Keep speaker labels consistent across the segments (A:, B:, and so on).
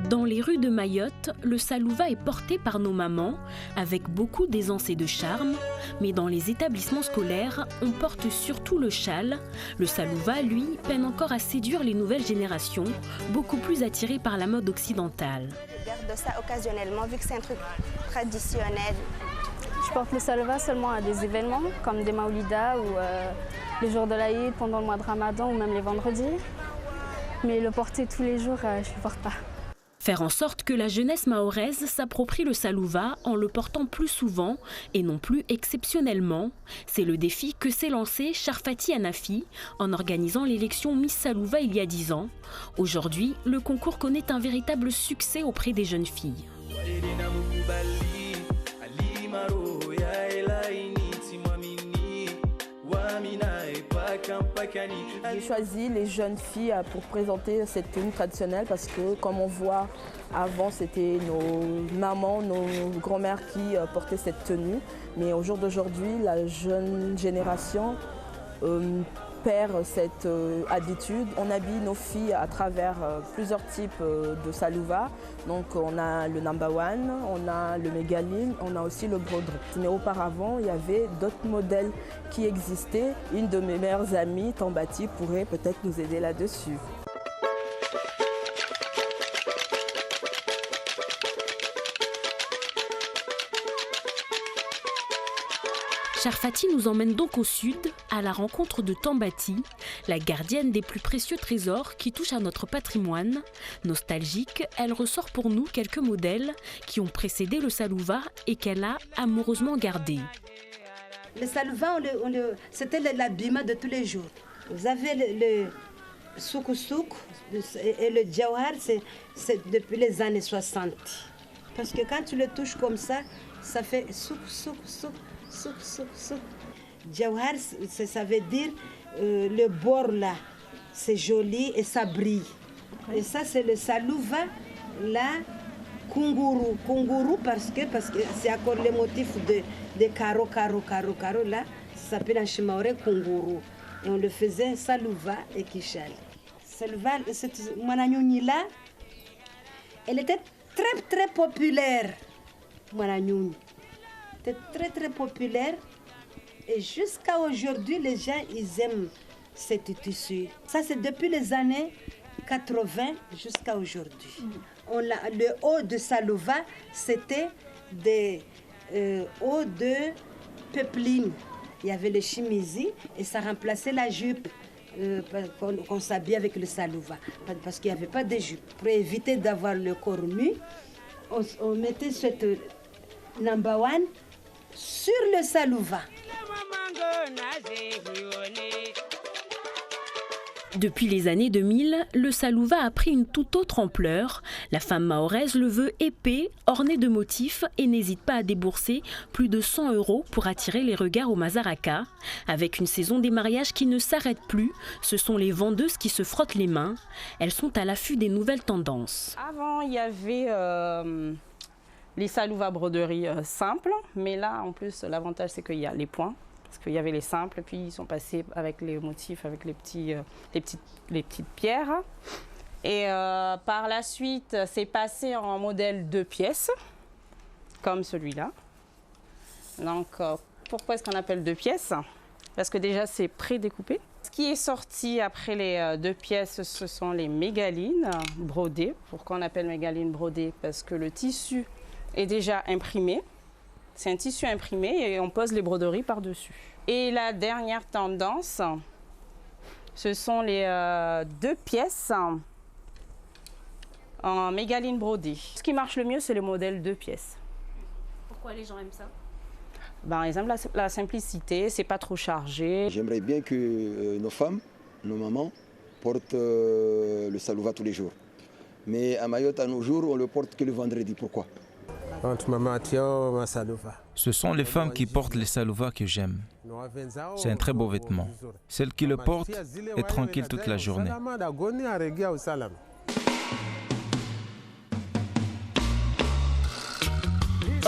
A: Dans les rues de Mayotte, le salouva est porté par nos mamans avec beaucoup d'aisance et de charme, mais dans les établissements scolaires, on porte surtout le châle. Le salouva, lui, peine encore à séduire les nouvelles générations, beaucoup plus attirées par la mode occidentale.
B: Je garde ça occasionnellement vu que c'est un truc traditionnel.
C: Je porte le salouva seulement à des événements comme des maoulidas ou les jours de l'Aïd pendant le mois de Ramadan ou même les vendredis. Mais le porter tous les jours, je ne le porte pas.
A: Faire en sorte que la jeunesse mahoraise s'approprie le salouva en le portant plus souvent et non plus exceptionnellement. C'est le défi que s'est lancé Sharfati Hanafi en organisant l'élection Miss Salouva il y a 10 ans. Aujourd'hui, le concours connaît un véritable succès auprès des jeunes filles.
D: J'ai choisi les jeunes filles pour présenter cette tenue traditionnelle parce que, comme on voit, avant c'était nos mamans, nos grand-mères qui portaient cette tenue. Mais au jour d'aujourd'hui, la jeune génération perd cette habitude. On habille nos filles à travers plusieurs types de salouva. Donc on a le number one, on a le mégaline, on a aussi le broderie. Mais auparavant, il y avait d'autres modèles qui existaient. Une de mes meilleures amies, Tambati, pourrait peut-être nous aider là-dessus.
A: Sharfati nous emmène donc au sud, à la rencontre de Tambati, la gardienne des plus précieux trésors qui touchent à notre patrimoine. Nostalgique, elle ressort pour nous quelques modèles qui ont précédé le salouva et qu'elle a amoureusement gardés.
E: Le salouva, c'était l'habillement de tous les jours. Vous avez le souk-souk et le djawar, c'est depuis les années 60. Parce que quand tu le touches comme ça fait souk-souk-souk. Souk, souk, souk. Djawar, ça veut dire le bord là, c'est joli et ça brille. Et ça, c'est le salouva, là, kunguru. Kunguru parce que c'est encore le motif de carreau, là, ça s'appelle en chimaoré kunguru. Et on le faisait salouva et kichal. Salouva, cette Mananyuni là, elle était très très populaire, Mananyuni. C'était très populaire et jusqu'à aujourd'hui, les gens ils aiment cette tissu. Ça, c'est depuis les années 80 jusqu'à aujourd'hui. Le haut de salouva, c'était des hauts de peupline. Il y avait le chemisier et ça remplaçait la jupe qu'on s'habille avec le salouva parce qu'il n'y avait pas de jupe. Pour éviter d'avoir le corps nu, on mettait cette number one sur le salouva.
A: Depuis les années 2000, le salouva a pris une toute autre ampleur. La femme mahoraise le veut épais, orné de motifs et n'hésite pas à débourser plus de 100 € pour attirer les regards au Mazaraka. Avec une saison des mariages qui ne s'arrête plus, ce sont les vendeuses qui se frottent les mains. Elles sont à l'affût des nouvelles tendances.
F: Avant, il y avait les salouva broderies simples, mais là, en plus, l'avantage, c'est qu'il y a les points. Parce qu'il y avait les simples, puis ils sont passés avec les motifs, avec les petites pierres. Et par la suite, c'est passé en modèle 2 pièces, comme celui-là. Donc, pourquoi est-ce qu'on appelle 2 pièces? Parce que déjà, c'est pré-découpé. Ce qui est sorti après les 2 pièces, ce sont les mégalines brodées. Pourquoi on appelle mégaline brodée? Parce que le tissu est déjà imprimé. C'est un tissu imprimé et on pose les broderies par-dessus. Et la dernière tendance, ce sont les 2 pièces en mégaline brodée. Ce qui marche le mieux, c'est le modèle 2 pièces.
A: Pourquoi les gens aiment ça?
F: Ils aiment la simplicité, c'est pas trop chargé.
G: J'aimerais bien que nos femmes, nos mamans, portent le salouva tous les jours. Mais à Mayotte, à nos jours, on le porte que le vendredi. Pourquoi?
H: Ce sont les femmes qui portent les salouva que j'aime. C'est un très beau vêtement. Celle qui le porte est tranquille toute la journée.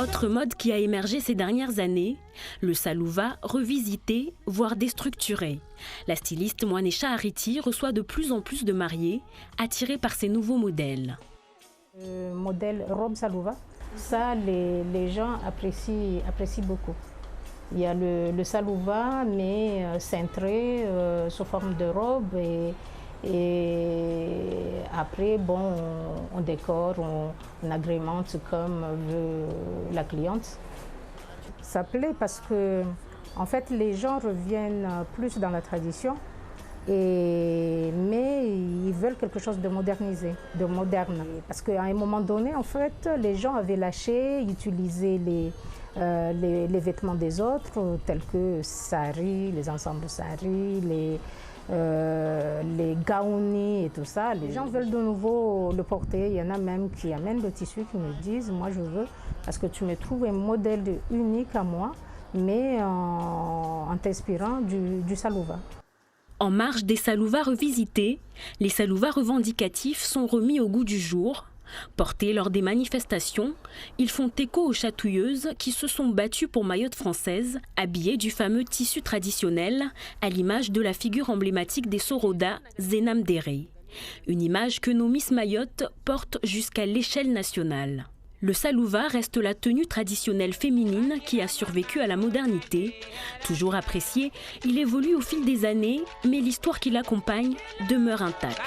A: Autre mode qui a émergé ces dernières années, le salouva revisité, voire déstructuré. La styliste Moanesha Hariti reçoit de plus en plus de mariés, attirés par ces nouveaux modèles.
I: Le modèle robe salouva, ça les gens apprécient beaucoup. Il y a le salouva mais cintré sous forme de robe et après bon on décore, on agrémente comme veut la cliente. Ça plaît parce que en fait les gens reviennent plus dans la tradition. Mais ils veulent quelque chose de modernisé, de moderne. Parce qu'à un moment donné, en fait, les gens avaient lâché, utilisé les vêtements des autres, tels que sari, les ensembles sari, les gaounis et tout ça. Les gens veulent de nouveau le porter. Il y en a même qui amènent le tissu, qui me disent « moi je veux, parce que tu me trouves un modèle unique à moi, mais en t'inspirant du salouva ».
A: En marge des salouvas revisités, les salouvas revendicatifs sont remis au goût du jour. Portés lors des manifestations, ils font écho aux chatouilleuses qui se sont battues pour Mayotte française, habillées du fameux tissu traditionnel, à l'image de la figure emblématique des Soroda, Zenam Dere. Une image que nos Miss Mayotte portent jusqu'à l'échelle nationale. Le salouva reste la tenue traditionnelle féminine qui a survécu à la modernité. Toujours apprécié, il évolue au fil des années, mais l'histoire qui l'accompagne demeure intacte.